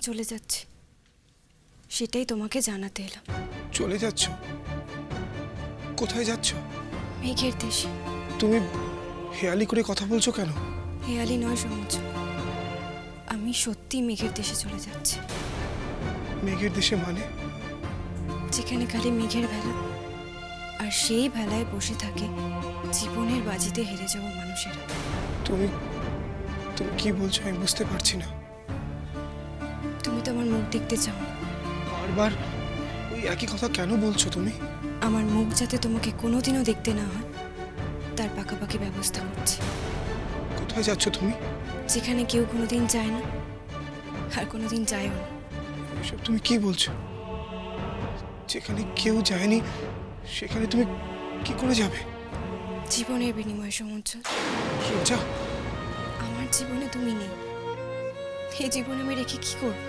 চলে যাচ্ছি, সেটাই তোমাকে জানাতে এলাম। চলে যাচ্ছ? কোথায় যাচ্ছ? মেঘের দেশে। তুমি হেয়ালি করে কথা বলছো কেন? হেয়ালি নয় সমুজ, আমি সত্যি মেঘের দেশে চলে যাচ্ছি। মেঘের দেশে মানে? যেখানে খালি মেঘের ভেলা, আর সেই ভেলায় বসে থাকে জীবনের বাজিতে হেরে যাওয়া মানুষেরা। তুমি তুমি কি বলছো আমি বুঝতে পারছি না। তুমি তো আমার মুখ দেখতে চাও না। বারবার ওই একই কথা কেন বলছো তুমি? আমার মুখ যাতে তোমাকে কোনোদিনও দেখতে না হয় তার পাকাপাকি ব্যবস্থা করছি। কোথায় যাচ্ছ তুমি? যেখানে কেউ কোনোদিন যায় না, আর কোনোদিন যায়ও না। এসব তুমি কি বলছো? যেখানে কেউ যায়নি সেখানে তুমি কি করে যাবে? জীবনের বিনিময়ে সমুজ্জ। রোজা, আমার জীবনে তুমি নেই, এই জীবনে আমি রেখে কি করব?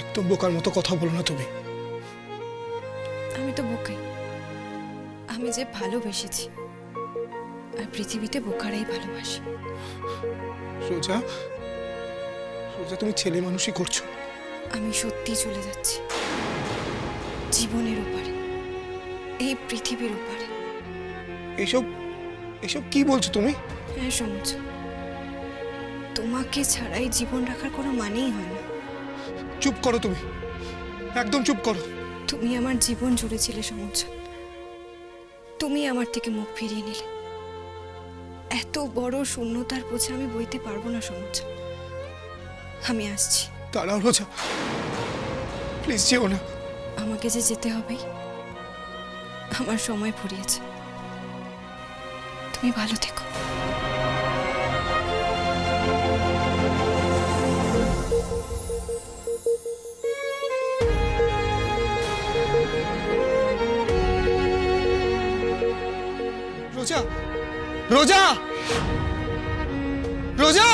একদম বোকার মতো কথা বলো না তুমি। আমি তো বোকাই। আমি যে ভালোবেসেছি, আর পৃথিবীতে বোকারাই ভালোবাসে। রোজা, রোজা তুমি ছেলে মানুষই করছো। আমি সত্যি চলে যাচ্ছি জীবনের ওপারে, এই পৃথিবীর ওপারে। এসব এসব কি বলছো তুমি? হ্যাঁ সমুজ, তোমাকে ছাড়াই জীবন রাখার কোনো মানেই হয় না। চুপ করো তুমি, একদম চুপ করো। তুমি আমার জীবন জুড়েছিলে সমুজ, তুমি আমার থেকে মুখ ফিরিয়ে নিলে। এত বড় শূন্যতার বোঝা আমি বইতে পারবো না সমুজ। আমি আসছি। দাঁড়াও রোজা, প্লিজ যেও না। আমাকে যে যেতে হবেই, আমার সময় ফুরিয়েছে। তুমি ভালো থেকো। রোজা, রোজা, রোজা!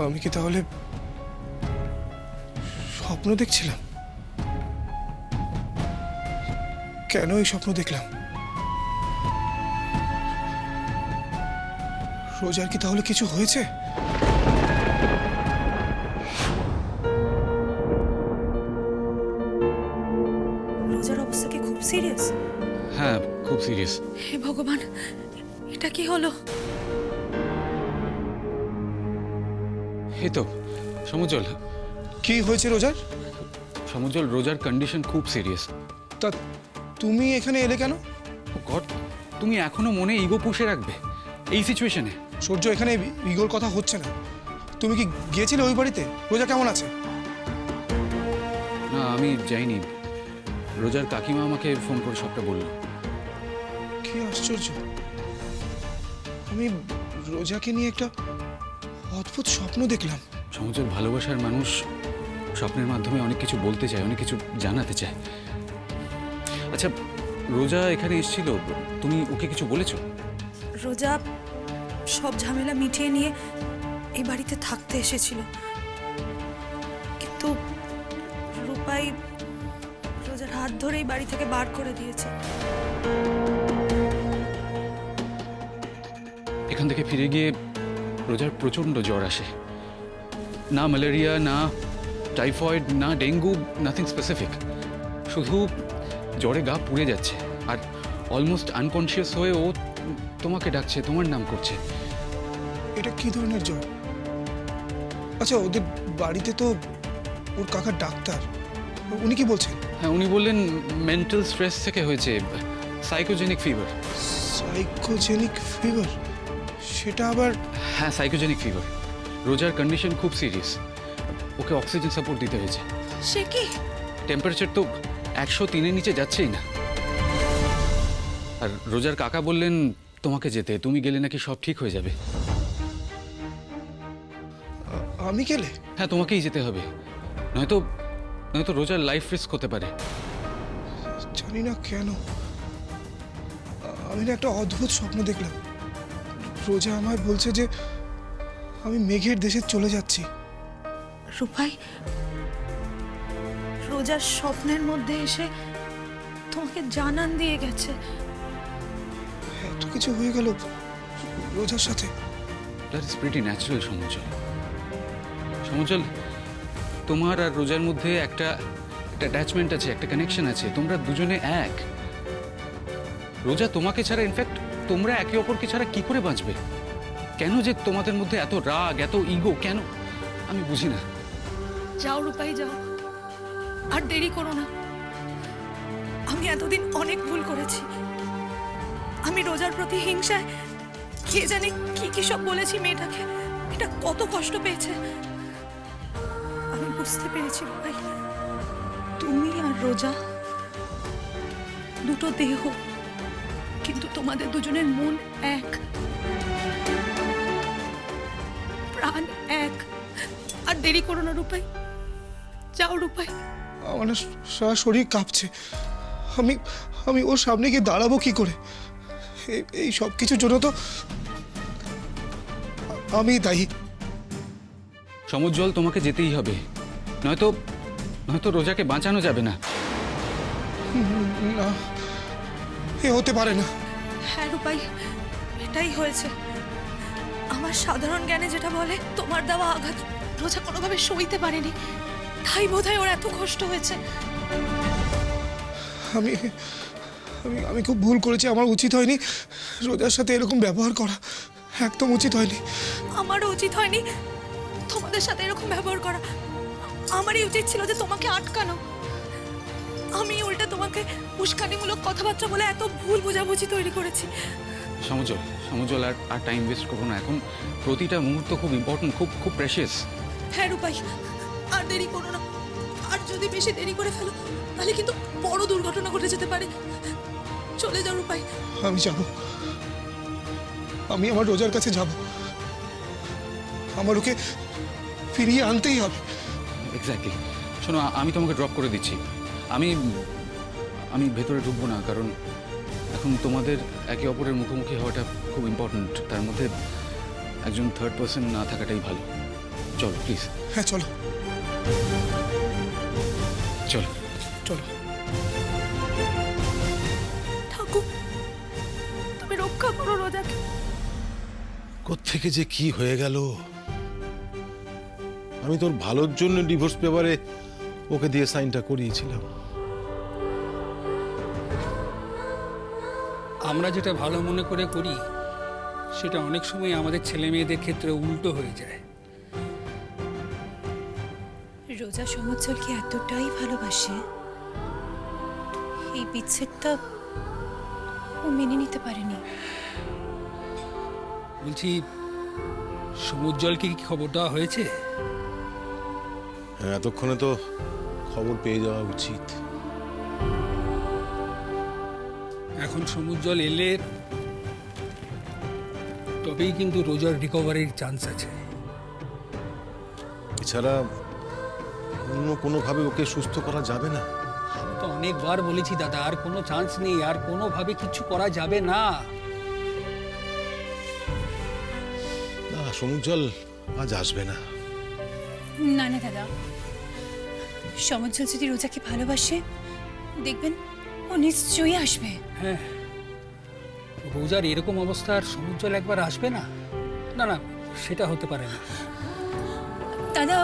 আমি কি তাহলে স্বপ্ন দেখছিলাম? কেন এই স্বপ্ন দেখলাম? রোজার কি তাহলে কিছু হয়েছে? রোজার অবস্থা কি খুব সিরিয়াস? হ্যাঁ, খুব সিরিয়াস। হে ভগবান, এটা কি হলো? এই তো সমুজ্জ্বল, কি হয়েছে রোজার? সমুজ্জ্বল, রোজার কন্ডিশন খুব সিরিয়াস। তা তুমি এখানে এলে কেন? গড, তুমি এখনো মনে ইগো পুষে রাখবে এই সিচুয়েশনে? সূর্য, এখানে ইগোর কথা হচ্ছে না। তুমি কি গিয়েছিলে ওই বাড়িতে? রোজা কেমন আছে? না, আমি যাইনি। রোজার কাকিমা আমাকে ফোন করে সবটা বলল। কি আশ্চর্য! আমি রোজাকে নিয়ে একটা অদ্ভুত স্বপ্ন দেখলাম। সমুজ্জ্বল, ভালোবাসার মানুষ স্বপ্নের মাধ্যমে অনেক কিছু বলতে চায়, অনেক কিছু জানাতে চায়। আচ্ছা, রোজা এখানে এসেছিল, তুমি ওকে কিছু বলেছো? রোজা সব ঝামেলা মিটিয়ে নিয়ে এই বাড়িতে থাকতে এসেছিল, কিন্তু রূপাই রোজার হাত ধরেই বাড়ি থেকে বার করে দিয়েছে। এখান থেকে ফিরে গিয়ে রোজার প্রচণ্ড জ্বর আসে। না ম্যালেরিয়া, না টাইফয়েড, না ডেঙ্গু, নাথিং স্পেসিফিক। শুধু জ্বরে গা পুড়ে যাচ্ছে, আর অলমোস্ট আনকনশিয়াস হয়ে ও তোমাকে ডাকছে, তোমার নাম করছে। এটা কি ধরনের জ্বর? আচ্ছা, ওদের বাড়িতে তো ওর কাকা ডাক্তার, উনি কি বলছেন? হ্যাঁ, উনি বললেন মেন্টাল স্ট্রেস থেকে হয়েছে, সাইকোজেনিক ফিভার। Psychogenic fever? সেটা আবার? হ্যাঁ, সাইকোজেনিক ফিভার। রোজার কন্ডিশন খুব সিরিয়াস, ওকে অক্সিজেন সাপোর্ট দিতে হয়েছে। সে কি? টেম্পারেচার তো 103-এর নিচে যাচ্ছেই না। আর রোজার কাকা বললেন তোমাকে যেতে, তুমি গেলে নাকি সব ঠিক হয়ে যাবে। আমি গেলে? হ্যাঁ, তোমাকেই যেতে হবে, নয়তো নয়তো রোজার লাইফ রিস্ক হতে পারে। জানি না কেন আমি না একটা অদ্ভুত স্বপ্ন দেখলাম। রোজা আমায় বলছে যে আমি মেঘের দেশে চলে যাচ্ছি। রূপাই রোজার স্বপ্নের মধ্যে এসে তোমাকে জানান দিয়ে গেছে। এত কিছু হয়ে গেল রোজার সাথে। দ্যাট ইজ প্রিটি ন্যাচারাল সমুজ্জ্বল। সমুজ্জ্বল, তোমার আর রোজার মধ্যে একটা অ্যাটাচমেন্ট আছে, একটা কানেকশন আছে, তোমরা দুজনে এক। রোজা তোমাকে ছাড়া, ইনফ্যাক্ট তোমরা একে অপরকে ছাড়া কি করে বাঁচবে? কেন যে তোমাদের মধ্যে এত রাগ, এত ইগো কেন, আমি বুঝি না। যাও রূপাই যাও, আর দেরি করো না। আমি এতদিন অনেক ভুল করেছি। আমি রোজার প্রতি হিংসায় কে জানে কি কি সব বলেছি মেয়েটাকে। এটা কত কষ্ট পেয়েছে আমি বুঝতে পেরেছি রূপাই। তুমি আর রোজা দুটো দেহ, কিন্তু তোমাদের দুজনের মন এক, প্রাণ এক। আর দেরি করো না রূপাই, যাও রূপাই। আমার না সারা শরীর কাঁপছে। আমি আমি ওর সামনে গিয়ে দাঁড়াবো কি করে? এই সব কিছুর জন্য তো আমি দায়ী। সমুজ্জ্বল, তোমাকে যেতেই হবে, নয়তো নয়তো রোজাকে বাঁচানো যাবে না। না, এ হতে পারে না। হ্যাঁ রূপাই, এটাই হয়েছে। আমার সাধারণ জ্ঞানে যেটা বলে, তোমার দেওয়া আঘাত রোজা কোনোভাবে সইতে পারেনি, তাই বোধহয় ওর এত কষ্ট হয়েছে। আমি আমি আমি খুব ভুল করেছি। আমার উচিত হয়নি রোজার সাথে এরকম ব্যবহার করা, একদম উচিত হয়নি। আমারও উচিত হয়নি তোমাদের সাথে এরকম ব্যবহার করা। আমারই উচিত ছিল যে তোমাকে আটকানো। আমি উল্টা তোমাকে উস্কানিমূলক কথাবার্তা বলে এত ভুল বোঝাবুঝি তৈরি করেছি। সমুজ্জ্বল, সমুজ্জ্বল, আর টাইম ওয়েস্ট করো না। এখন প্রতিটা মুহূর্ত খুব ইম্পর্টেন্ট, খুব খুব প্রেশিয়াস। হ্যাঁ রূপাই, আর দেরি করো না। আর যদি বেশি দেরি করে ফেলো তাহলে কিন্তু বড় দুর্ঘটনা ঘটে যেতে পারে। চলে যাও রূপাই। আমি যাব, আমি আমার রোজার কাছে যাব। আমার ওকে ফিরিয়ে আনতেই হবে। এক্স্যাক্টলি। শোনো, আমি তোমাকে ড্রপ করে দিচ্ছি। আমি আমি ভেতরে ঢুকবো না, কারণ এখন তোমাদের একে অপরের মুখোমুখি হওয়াটা খুব ইম্পর্ট্যান্ট। তার মধ্যে একজন থার্ড পার্সন না থাকাটাই ভালো। চলো প্লিজ। হ্যাঁ চলো চলো চলো। ঠাকুর, তুমি রক্ষা করো রোজাকে। কোত্থেকে যে কি হয়ে গেল! আমি তোর ভালোর জন্য ডিভোর্স পেপারে ওকে দিয়ে সাইনটা করিয়েছিলাম। আমরা যেটা ভালো মনে করে করি সেটা অনেক সময় আমাদের ছেলে মেয়েদের ক্ষেত্রে উল্টো হয়ে যায়। রোজা সমুজ্জ্বলকে এতটাই ভালোবাসে, এই বিচ্ছেদটা ও মেনে নিতে পারেনি। বলছি, সমুজ্জ্বলকে কি খবর দেওয়া হয়েছে? হ্যাঁ, এতক্ষণে তো খবর পেয়ে যাওয়া উচিত। এখন সমুজ্জ্বল এলে তবেই কিন্তু রোজার রিকভারির চান্স আছে। এছাড়া অন্য কোনোভাবে ওকে সুস্থ করা যাবে না। আমি তো অনেকবার বলেছি দাদা, আর কোনো চান্স নেই, আর কোনোভাবে কিছু করা যাবে না। না, সমুজ্জ্বল আজ আসবে না। না না দাদা, সমুজ্জ্বল যদি রোজাকে ভালোবাসে, দেখবেন ও নিশ্চয়ই আসবে। হ্যাঁ, রোজার এরকম অবস্থা আর সমুজ্জ্বল একবার আসবে না? না না, সেটা হতে পারে না। দাদা,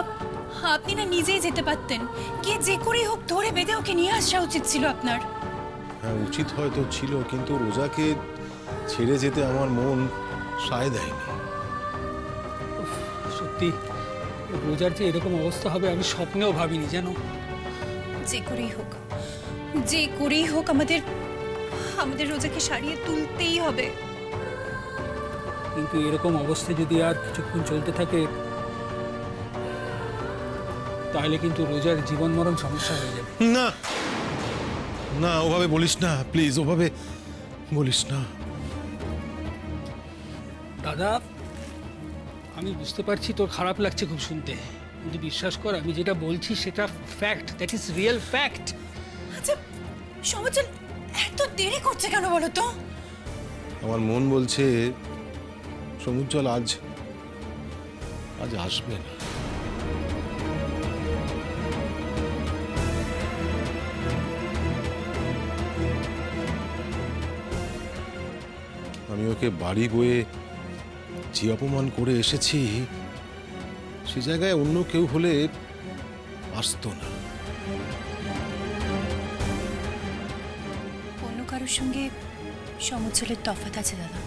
আপনি না নিজেই যেতে পারতেন, গিয়ে যে করেই হোক ধরে বেঁধে ওকে নিয়ে আসা উচিত ছিল আপনার। হ্যাঁ, উচিত হয়তো ছিল, কিন্তু রোজাকে ছেড়ে যেতে আমার মন সায় দেয়নি। সত্যি, রোজার যে এরকম অবস্থা হবে আমি স্বপ্নেও ভাবিনি, জানো। যে করেই হোক, যে করেই হোক আমাদের আমাদের রোজাকে সারিয়ে তুলতেই হবে। কিন্তু এরকম অবস্থা যদি আর কিছুক্ষণ চলতে থাকে তাহলে কিন্তু রোজার জীবন মরণ সমস্যা হয়ে যাবে। না না, ওভাবে বলিস না প্লিজ, ওভাবে বলিস না। দাদা, আমি বুঝতে পারছি তোর খারাপ লাগছে খুব শুনতে, কিন্তু বিশ্বাস কর আমি যেটা বলছি সেটা fact, that is real fact. আচ্ছা সমুজ্জ্বল এত দেরি করছে কেন বলো তো? আমার মন বলছে সমুজ্জ্বল আজ আসবে না। আমি ওকে বাড়ি বয়ে যে অপমান করে এসেছি সে জায়গায় অন্য কেউ হলে আসতো না। অন্য কারোর সঙ্গে সমুজ্জ্বলের তফাৎ আছে দাদা।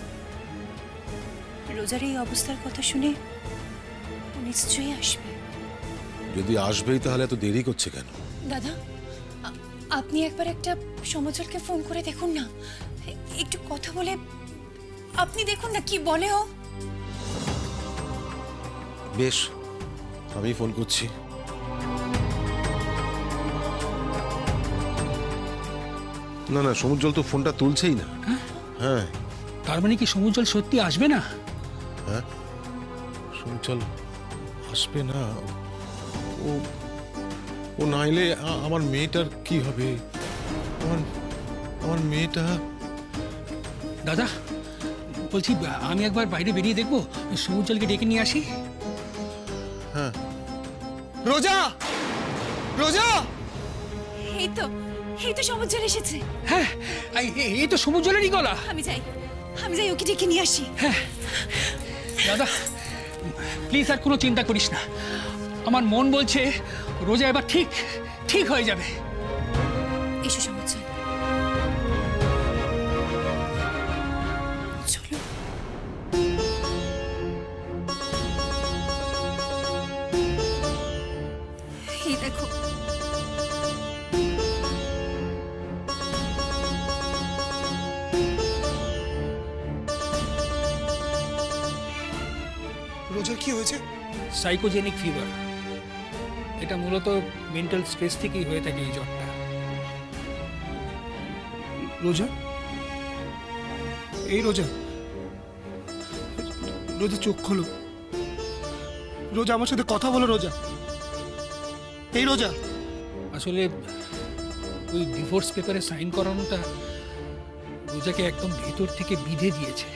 রোজার এই অবস্থার কথা শুনে ও নিশ্চয়ই আসবে। যদি আসবেই তাহলে এত দেরি করছে কেন? দাদা আপনি একবার একটা সমুজ্জ্বলকে ফোন করে দেখুন না, একটু কথা বলে আপনি দেখুন না কি বলে ও। বেশ, আমি ফোন করছি। না না, সমুজ্জ্বল তো ফোনটা তুলছেই না। হ্যাঁ, তার মানে কি সমুজ্জ্বল সত্যি আসবে না? হ্যাঁ সমুজ্জ্বল আসবে না। ও ও না এলে আমার মেয়েটার কি হবে? আমার মেয়েটা। দাদা বলছি আমি একবার বাইরে বেরিয়ে দেখবো, সমুজ্জ্বলকে ডেকে নিয়ে আসি। হ্যাঁ, রোজা, রোজা! এই তো সমুজ্জ্বল এসেছে। হ্যাঁ, এই তো সমুজ্জ্বলেরই গলা। আমি যাই ওকে ডেকে নিয়ে আসি। দাদা প্লিজ আর কোনো চিন্তা করিস না, আমার মন বলছে রোজা এবার ঠিক হয়ে যাবে। এসো সমুজ্জ্বল, চলো। এই দেখো রোজার কি হয়েছে? সাইকোজেনিক ফিভার, এটা মূলত মেন্টাল স্ট্রেস থেকেই হয়ে থাকে এই জ্বরটা। রোজা, এই রোজা, রোজা চোখ খোলো। রোজা আমার সাথে কথা বলো। রোজা, এই রোজা। আসলে ওই ডিভোর্স পেপারে সাইন করানোটা রোজাকে একদম ভেতর থেকে বিঁধে দিয়েছে।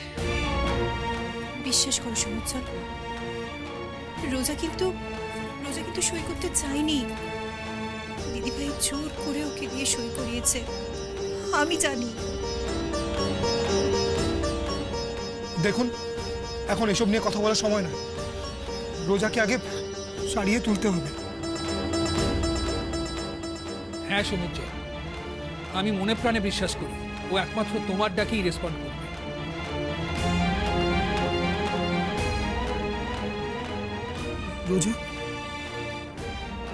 বিশ্বাস করো সমুজ্জ্বল, রোজা কিন্তু সই করতে চাইনি। দিদিভাই জোর করে ওকে দিয়ে সই করিয়েছে, আমি জানি। দেখুন, এখন এসব নিয়ে কথা বলার সময় না। রোজাকে আগে সারিয়ে তুলতে হবে। হ্যাঁ সমুজ্জ্বল, আমি মনে প্রাণে বিশ্বাস করি ও একমাত্র তোমার ডাকেই রেসপন্ড করবে। রোজা,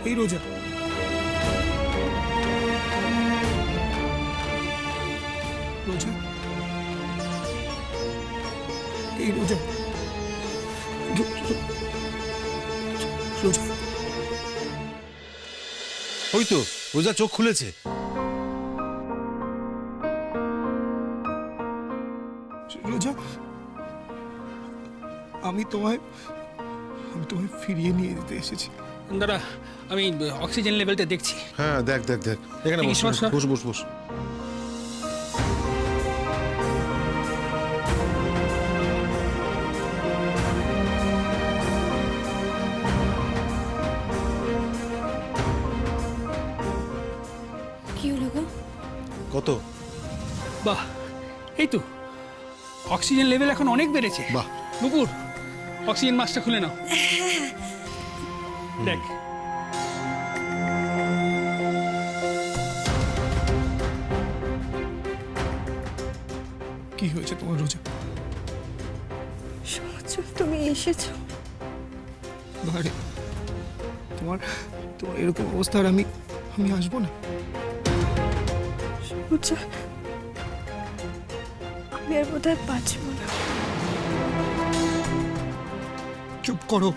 এই রোজা, রোজা, এই রোজা, রোজা। ওই তো রোজা চোখ খুলেছে। রোজা, আমি তোমায় ফিরিয়ে নিয়ে যেতে এসেছি। দাদা আমি অক্সিজেন লেভেলটা দেখছি। হ্যাঁ, দেখ এখানে এই বস সর, সর। বস। কি হলো গো? কত? বাহ, এই তো অক্সিজেন লেভেল এখন অনেক বেড়েছে। বাহ। নুপুর, অক্সিজেন মাস্কটা খুলে নাও। দেখ কি হয়েছে তোমার রোজা? সমুজ্জ্বল, তুমি এসেছো। বারে তোমার এরকম অবস্থা আর আমি আসবো না। সমুজ্জ্বল, আমি আর বোধহয় বাঁচবো না। চুপ করো।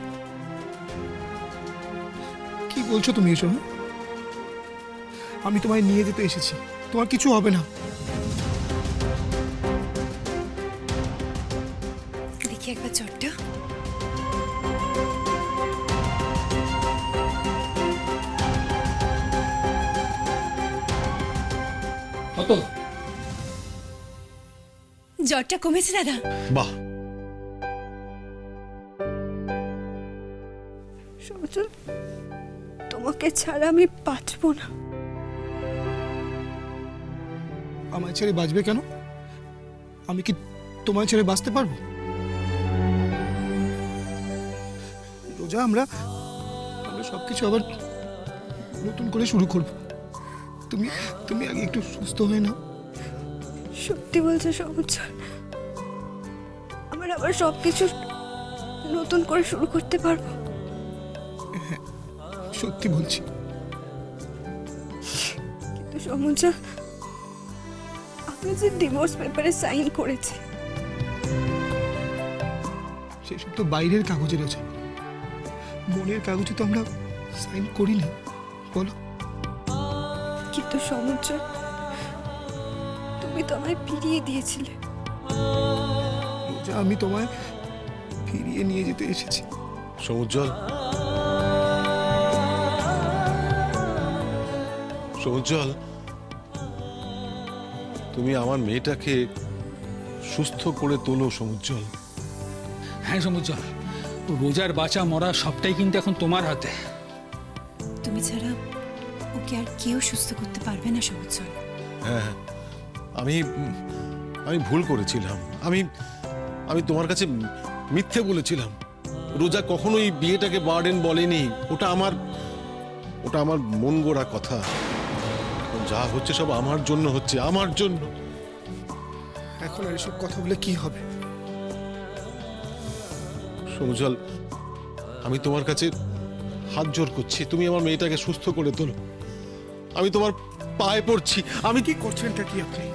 কি বলছো তুমি এসব? হ্যাঁ? আমি তোমায় নিয়ে যেতে এসেছি, তোমার কিছু হবে না। দেখি একবার জ্বরটা। কত? জ্বরটা কমেছে দাদা? বাহ, সজল, তোমাকে ছাড়া আমি বাঁচবো না। আমায় ছেড়ে বাঁচবে কেন? আমি কি তোমায় ছেড়ে বাঁচতে পারবো? রোজা, আমরা সবকিছু আবার নতুন করে শুরু করব। তুমি তুমি আগে একটু সুস্থ হয়ে নাও। সত্যি বলছো সমুজ্জ্বল? আমার আবার সবকিছু নতুন করে শুরু করতে পারবো? সত্যি বলছি। কিন্তু সমুজ্জ্বল, আপনি যে ডিভোর্স পেপারে সাইন করেছে, সেসব তো বাইরের কাগজে রয়েছে, মনের কাগজে তো আমরা সাইন করিনি, বলো? কিন্তু সমুজ্জ্বল, তুমি তো আমায় ফিরিয়ে দিয়েছিলে। রোজা, আমি তোমায় ফিরিয়ে নিয়ে যেতে এসেছি। সমুজ্জ্বল, সমুজ্জ্বল, তুমি আমার মেয়েটাকে সুস্থ করে তোলো সমুজ্জ্বল। হ্যাঁ সমুজ্জ্বল, রোজার বাঁচা মরা সবটাই কিন্তু এখন তোমার হাতে। তুমি ছাড়া ওকে আর কেউ সুস্থ করতে পারবে না সমুজ্জ্বল। হ্যাঁ, আমি আমি ভুল করেছিলাম। আমি আমি তোমার কাছে মিথ্যে বলেছিলাম। রোজা কখনোই বিয়েটাকে বার্ডেন বলেনি। ওটা আমার মন গড়া কথা। যা হচ্ছে সব আমার জন্য হচ্ছে, আমার জন্য। এখন আর এসব কথা বলে কি হবে? সমুজ্জ্বল, আমি তোমার কাছে হাত জোর করছি, তুমি আমার মেয়েটাকে সুস্থ করে তোলো। আমি তোমার পায়ে পড়ছি। আমি কি করছেনটা কি আপনি?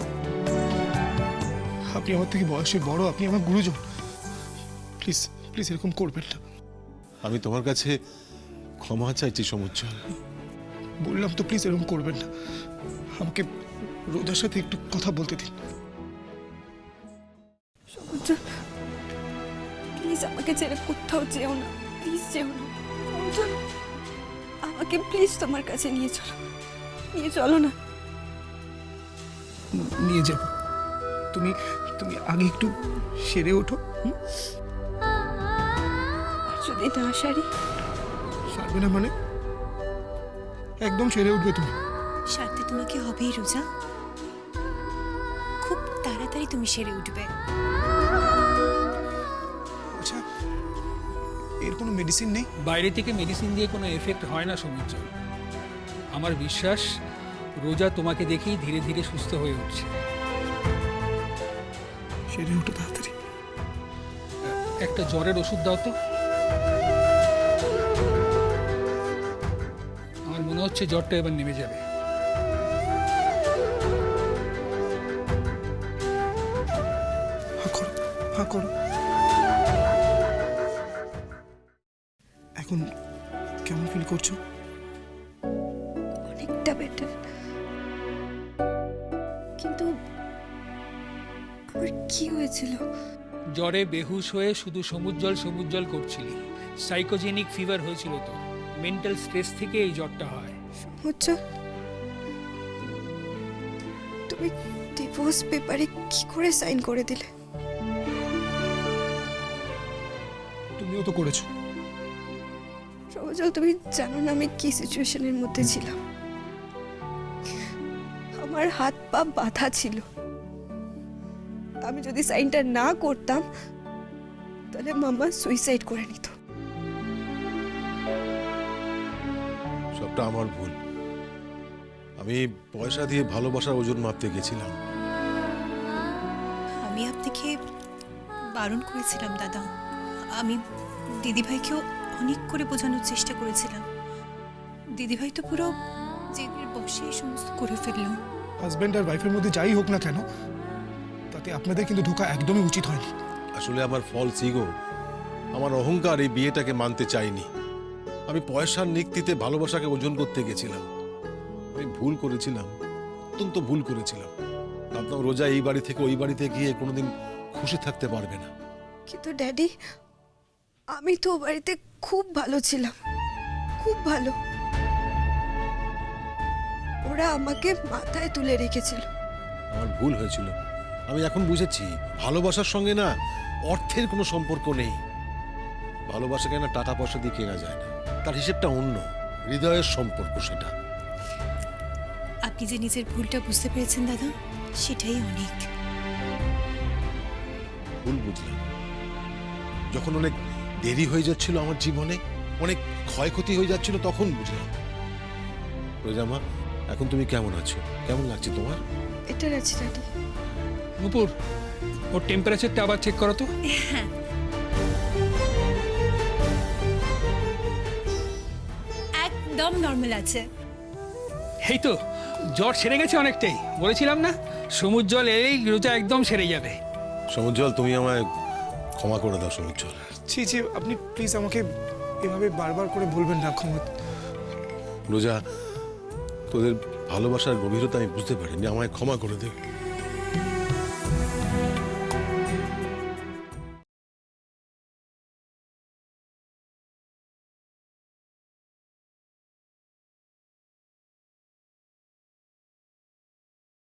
আপনি আমার থেকে বয়সে বড়, আপনি আমার গুরুজন। প্লিজ প্লিজ এরকম করবেন না। আমি তোমার কাছে ক্ষমা চাইছি সমুজ্জ্বল। বললাম তো, প্লিজ এরকম করবেন না। আমাকে রোজার সাথে একটু কথা বলতে দিন। সমুজ্জ্বল, প্লিজ আমাকে ছেড়ে কোথাও যেও না, প্লিজ যেও না। সমুজ্জ্বল, আমাকে প্লিজ তোমার কাছে নিয়ে চলো না। নিয়ে যাব। তুমি তুমি আগে একটু সেরে ওঠো। আর যদি না সারি? সারবে না মানে? একদম সেরে উঠবে তুমি। সারতে তোমাকে হবেই রোজা, খুব তাড়াতাড়ি তুমি সেরে উঠবে। আচ্ছা, এর কোনো মেডিসিন নেই? বাইরে থেকে মেডিসিন দিয়ে কোনো এফেক্ট হয় না সমুজ্জ্বল। আমার বিশ্বাস রোজা তোমাকে দেখেই ধীরে ধীরে সুস্থ হয়ে উঠছে। সেরে ওঠো তাড়াতাড়ি। একটা জ্বরের ওষুধ দাও তো। আমার মনে হচ্ছে জ্বরটা এবার নেমে যাবে। হা করো, হা করো। এখন কেমন ফিল করছো? অনেকটা বেটার। কিন্তু আমার কি হয়েছিল? জ্বরে বেহুশ হয়ে শুধু সমুজ্জ্বল সমুজ্জ্বল করছিলি। সাইকোজেনিক ফিভার হয়েছিল তো। মেন্টাল স্ট্রেস থেকে এই জ্বরটা হয়। সমুজ্জ্বল, তুমি ডিভোর্স পেপারে কি করে সাইন করে দিলে? তুমিও তো করেছো। সমুজ্জ্বল, তুমি জানো না আমি কি সিচুয়েশনের মধ্যে ছিলাম। আমার হাত পা বাঁধা ছিল। আমি যদি সাইনটা না করতাম তাহলে মামা সুইসাইড করে নিত। সবটা আমার ভুল। আমি পয়সা দিয়ে ভালোবাসার ওজন মাপতে গেছিলাম। আমি আপনাকে বারণ করেছিলাম দাদা। আমি দিদিভাইকেও অনেক করে বোঝানোর চেষ্টা করেছিলাম। দিদিভাই তো পুরো জেদের বসে এই সমস্ত করে ফেললো। হাজব্যান্ড আর ওয়াইফের মধ্যে যাই হোক না কেন, তাতে এতে আপনাদের কিন্তু ঢোকা একদমই উচিত হয়নি। আসলে আমার ফলস ইগো, আমার অহংকার এই বিয়েটাকে মানতে চাইনি। আমি পয়সার নিক্তিতে ভালোবাসাকে ওজন করতে গেছিলাম। আমি ভুল করেছিলাম, অত্যন্ত ভুল করেছিলাম। ভাবতাম রোজা এই বাড়ি থেকে ওই বাড়িতে গিয়ে কোনোদিন খুশি থাকতে পারবে না। কিন্তু ড্যাডি, আমি তো ও বাড়িতে খুব ভালো ছিলাম, খুব ভালো। ওরা আমাকে মাথায় তুলে রেখেছিল। আমার ভুল হয়েছিল, আমি এখন বুঝেছি। ভালোবাসার সঙ্গে না অর্থের কোনো সম্পর্ক নেই। ভালোবাসাকে না টাকা পয়সা দিয়ে কেনা যায় না, তার হিসেবটা অন্য, হৃদয়ের সম্পর্ক সেটা। আপনি যে নিজের ভুলটা বুঝতে পেরেছেন দাদা, সেটাই অনেক। ভুল বুঝলাম যখন অনেক দেরি হয়ে যাচ্ছিল আমার জীবনে, অনেক ক্ষয়ক্ষতি হয়ে যাচ্ছিল, তখন বুঝলাম। রোজামা, এখন তুমি কেমন আছো? কেমন লাগছে তোমার? এটা আছে ড্যাডি। নুপুর, ওর টেম্পারেচারটা আবার চেক করো তো। একদম নর্মাল আছে। এই তো জ্বর সেরে গেছে অনেকটাই, বলেছিলাম না সমুদ্র জল এলেই রোজা একদম সেরে যাবে। সমুজ্জ্বল, তুমি আমায় ক্ষমা করে দাও সমুজ্জ্বল। ছি ছি, আপনি প্লিজ আমাকে এভাবে বারবার করে বলবেন না। ক্ষমা। রোজা, তোদের ভালোবাসার গভীরতা আমি বুঝতে পারিনি, আমায় ক্ষমা করে দে।